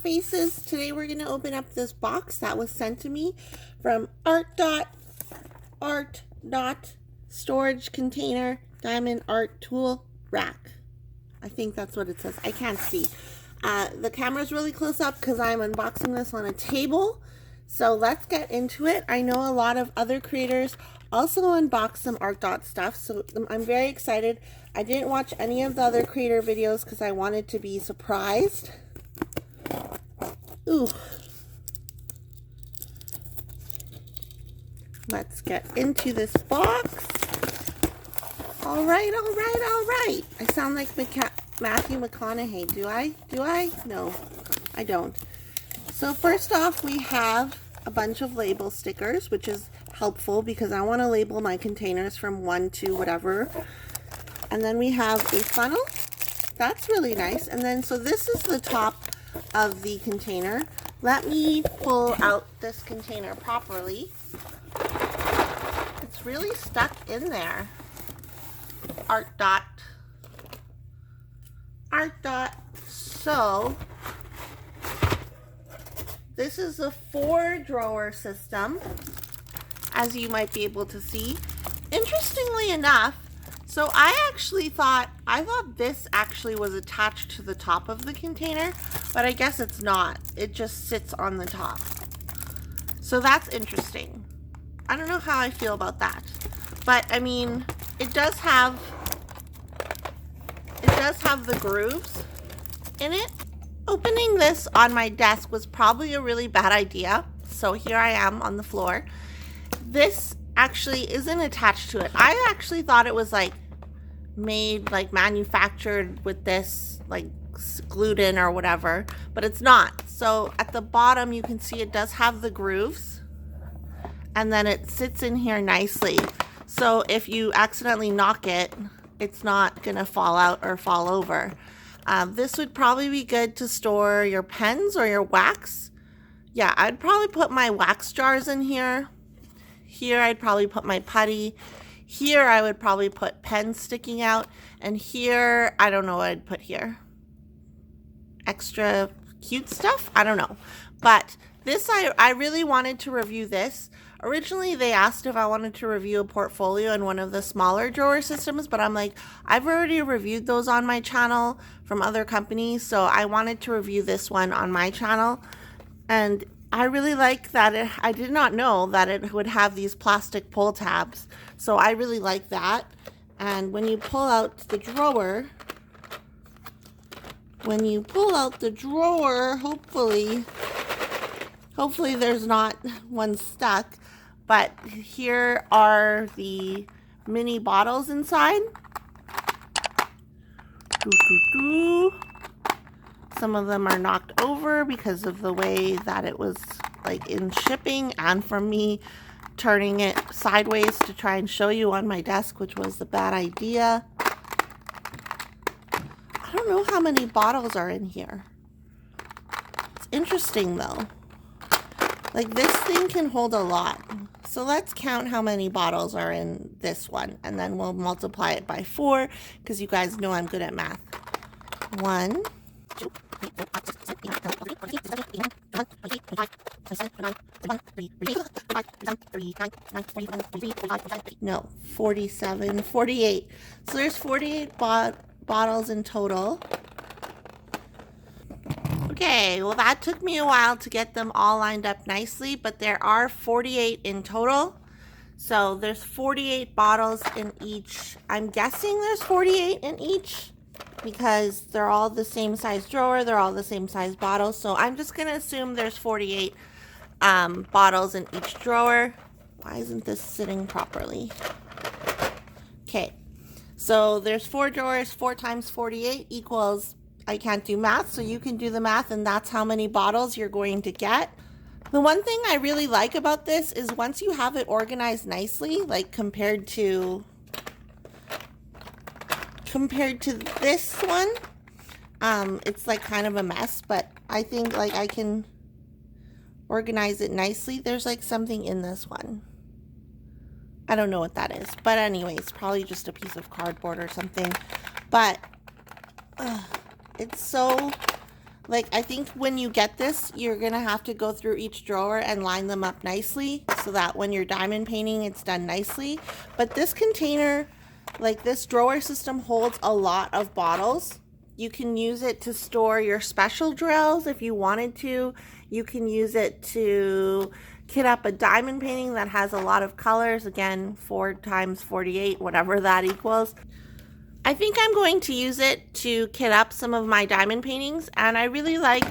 faces. Today we're going to open up this box that was sent to me from ARTDOT storage container diamond art tool rack. I think that's what it says. I can't see. The camera's really close up because I'm unboxing this on a table. So let's get into it. I know a lot of other creators also unbox some ARTDOT stuff, so I'm very excited. I didn't watch any of the other creator videos because I wanted to be surprised. Ooh. Let's get into this box. All right. I sound like Matthew McConaughey. Do I? No, I don't. So first off, we have a bunch of label stickers, which is helpful because I want to label my containers from 1 to whatever. And then we have a funnel. That's really nice. And then, so this is the top of the container. Let me pull out this container properly. It's really stuck in there. ARTDOT. So this is a 4-drawer system, as you might be able to see. Interestingly enough, so I thought this actually was attached to the top of the container, but I guess it's not. It just sits on the top. So that's interesting. I don't know how I feel about that. But I mean, it does have the grooves in it. Opening this on my desk was probably a really bad idea. So here I am on the floor. This actually isn't attached to it. I actually thought it was like made, like manufactured with this, like glued in or whatever, but it's not. So at the bottom you can see it does have the grooves, and then it sits in here nicely. So if you accidentally knock it, it's not gonna fall out or fall over. This would probably be good to store your pens or your wax. Yeah, I'd probably put my wax jars in here. Here I'd probably put my putty. Here I would probably put pens sticking out. And here, I don't know what I'd put here. Extra cute stuff? I don't know. But this, I really wanted to review this. Originally, they asked if I wanted to review a portfolio in one of the smaller drawer systems, but I'm like, I've already reviewed those on my channel from other companies, so I wanted to review this one on my channel. And I really like that I did not know that it would have these plastic pull tabs, so I really like that. And when you pull out the drawer, hopefully there's not one stuck. But here are the mini bottles inside. Some of them are knocked over because of the way that it was like in shipping, and from me turning it sideways to try and show you on my desk, which was a bad idea. I don't know how many bottles are in here. It's interesting though. Like, this thing can hold a lot. So let's count how many bottles are in this one, and then we'll multiply it by 4 because you guys know I'm good at math. 1, 2, 3, 4, 5, 6, 7, 8, 9, 10, 11, 12, 13, 14, 15, 16, 17, 18, 47, 48. So there's 48 bottles in total. Okay, well that took me a while to get them all lined up nicely, but there are 48 in total. So there's 48 bottles in each. I'm guessing there's 48 in each because they're all the same size drawer, they're all the same size bottle. So I'm just gonna assume there's 48 bottles in each drawer. Why isn't this sitting properly? Okay, so there's 4 drawers. 4 times 48 equals, I can't do math, so you can do the math, and that's how many bottles you're going to get. The one thing I really like about this is once you have it organized nicely, like compared to this one, it's like kind of a mess, but I think like I can organize it nicely. There's like something in this one. I don't know what that is, but anyways, probably just a piece of cardboard or something. But it's so, Like, I think when you get this, you're gonna have to go through each drawer and line them up nicely so that when you're diamond painting, it's done nicely. But this container, like this drawer system, holds a lot of bottles. You can use it to store your special drills if you wanted to. You can use it to kit up a diamond painting that has a lot of colors. Again, 4 times 48, whatever that equals. I think I'm going to use it to kit up some of my diamond paintings, and I really like,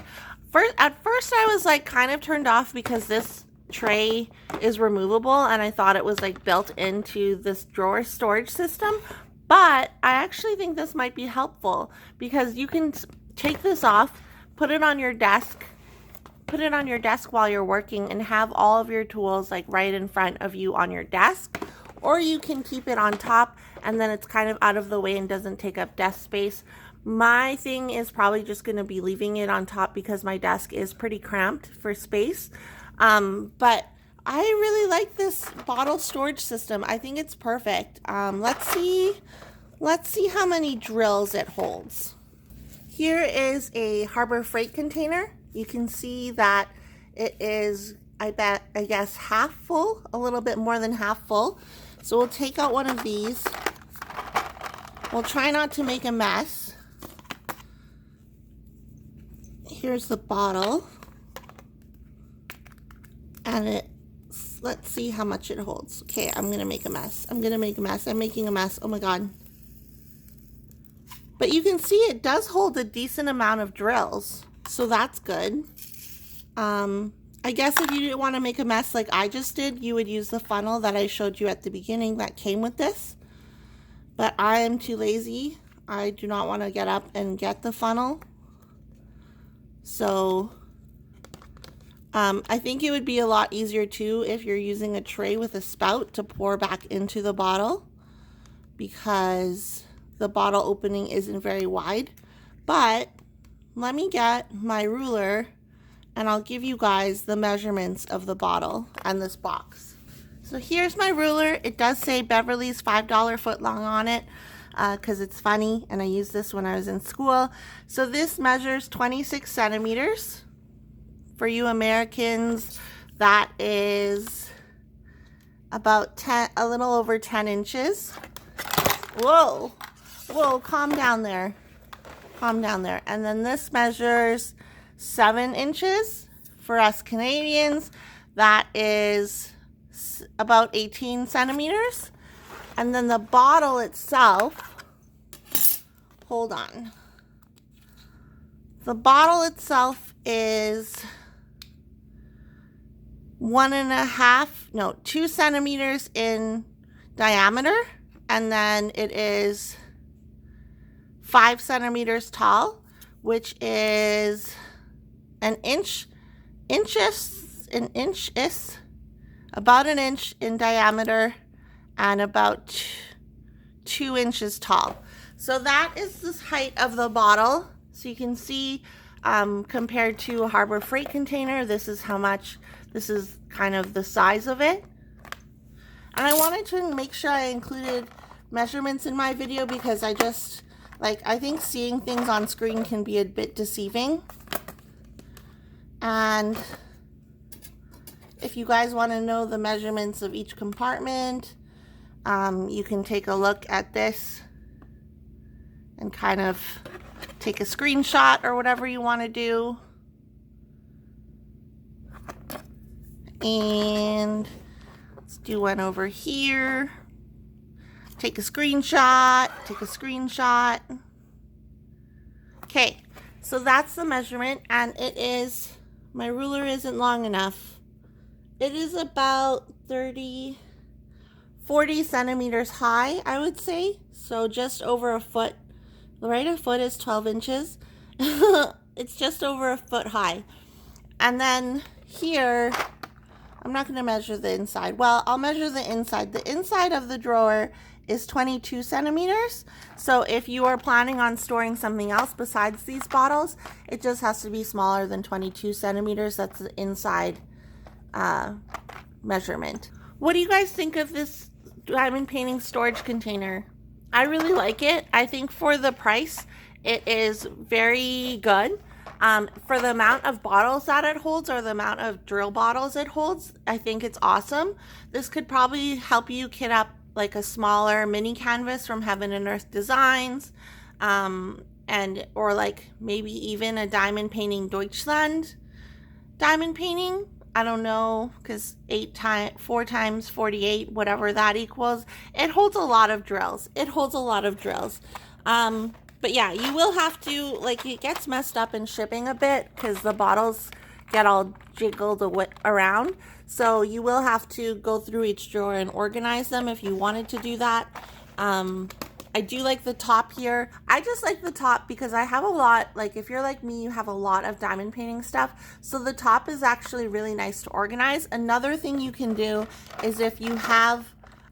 at first I was like kind of turned off because this tray is removable and I thought it was like built into this drawer storage system, but I actually think this might be helpful because you can take this off, put it on your desk while you're working and have all of your tools like right in front of you on your desk, or you can keep it on top and then it's kind of out of the way and doesn't take up desk space. My thing is probably just going to be leaving it on top because my desk is pretty cramped for space. But I really like this bottle storage system. I think it's perfect. Let's see how many drills it holds. Here is a Harbor Freight container. You can see that it is, I guess half full, a little bit more than half full. So we'll take out one of these. We'll try not to make a mess. Here's the bottle. And let's see how much it holds. Okay, I'm gonna make a mess. I'm making a mess. Oh my God. But you can see it does hold a decent amount of drills. So that's good. I guess if you didn't want to make a mess like I just did, you would use the funnel that I showed you at the beginning that came with this. But I am too lazy. I do not want to get up and get the funnel. So I think it would be a lot easier too if you're using a tray with a spout to pour back into the bottle, because the bottle opening isn't very wide. But let me get my ruler and I'll give you guys the measurements of the bottle and this box. So here's my ruler. It does say Beverly's $5 footlong on it because it's funny, and I used this when I was in school. So this measures 26 centimeters. For you Americans, that is about a little over 10 inches. Whoa, calm down there. And then this measures 7 inches. For us Canadians, that is about 18 centimeters. And then the bottle itself, hold on. The bottle itself is 2 centimeters in diameter, and then it is 5 centimeters tall, which is about an inch in diameter and about 2 inches tall. So that is the height of the bottle. So you can see compared to a Harbor Freight container, this is kind of the size of it. And I wanted to make sure I included measurements in my video because I think seeing things on screen can be a bit deceiving. And if you guys want to know the measurements of each compartment, you can take a look at this and kind of take a screenshot or whatever you want to do. And let's do one over here. Take a screenshot. Okay, so that's the measurement, and my ruler isn't long enough. It is about 40 centimeters high, I would say. So just over a foot. Right, a foot is 12 inches. It's just over a foot high. And then here, I'm not going to measure the inside. Well, I'll measure the inside. The inside of the drawer is 22 centimeters. So if you are planning on storing something else besides these bottles, it just has to be smaller than 22 centimeters. That's the inside measurement. What do you guys think of this diamond painting storage container? I really like it. I think for the price, it is very good. For the amount of bottles that it holds or the amount of drill bottles it holds, I think it's awesome. This could probably help you kit up like a smaller mini canvas from Heaven and Earth Designs, and or like maybe even a diamond painting Deutschland diamond painting. I don't know, because 4 times 48, whatever that equals, it holds a lot of drills. It holds a lot of drills. But yeah, you will have to, like, it gets messed up in shipping a bit because the bottles get all jiggled around. So you will have to go through each drawer and organize them if you wanted to do that. I do like the top here. I just like the top because I have a lot, like if you're like me, you have a lot of diamond painting stuff. So the top is actually really nice to organize. Another thing you can do is if you have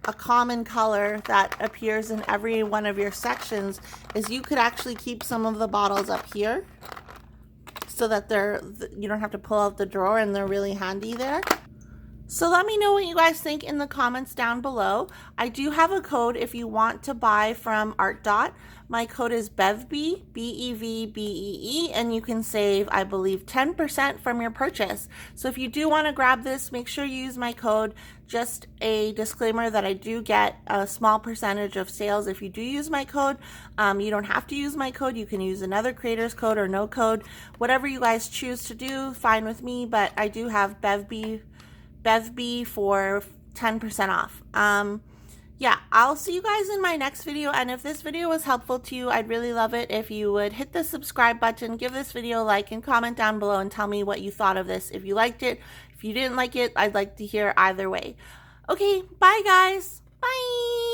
a common color that appears in every one of your sections, is you could actually keep some of the bottles up here so that you don't have to pull out the drawer and they're really handy there. So let me know what you guys think in the comments down below. I do have a code if you want to buy from ARTDOT. My code is BEVBEE, B-E-V-B-E-E, and you can save, I believe, 10% from your purchase. So if you do want to grab this, make sure you use my code. Just a disclaimer that I do get a small percentage of sales if you do use my code. You don't have to use my code. You can use another creator's code or no code. Whatever you guys choose to do, fine with me, but I do have BevB for 10% off. Yeah, I'll see you guys in my next video, and if this video was helpful to you, I'd really love it if you would hit the subscribe button, give this video a like, and comment down below and tell me what you thought of this. If you liked it, if you didn't like it, I'd like to hear either way. Okay, bye guys. Bye.